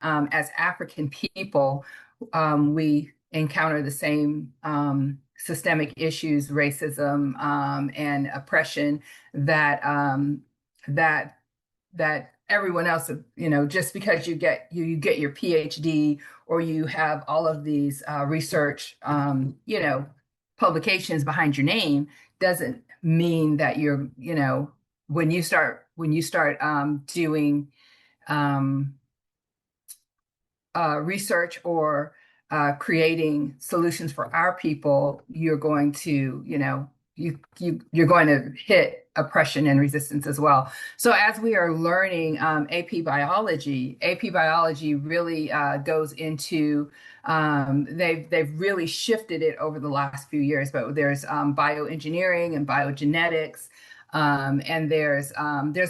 as African people, we encounter the same systemic issues, racism, and oppression that that that everyone else, just because you get your PhD or you have all of these research, publications behind your name, doesn't mean that when you start doing um, research or creating solutions for our people, you're going to, you're going to hit oppression and resistance as well. So as we are learning AP biology really goes into they've really shifted it over the last few years. But there's bioengineering and biogenetics, and there's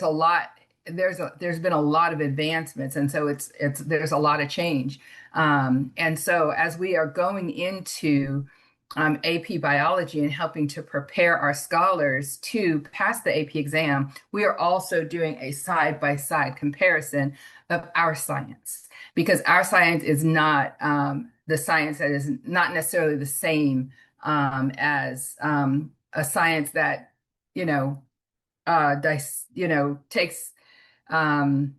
a lot there's been a lot of advancements, and so it's there's a lot of change. And so as we are going into AP biology and helping to prepare our scholars to pass the AP exam, we are also doing a side-by-side comparison of our science, because our science is not the science that is not necessarily the same as a science that, takes um,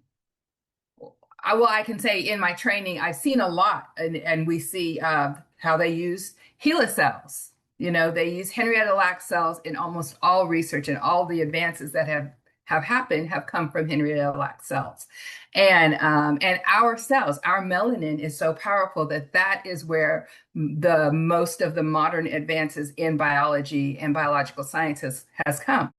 I can say in my training, I've seen a lot, and we see how they use HeLa cells. They use Henrietta Lacks cells in almost all research, and all the advances that have happened have come from Henrietta Lacks cells. And our cells, our melanin is so powerful that is where the most of the modern advances in biology and biological sciences has come.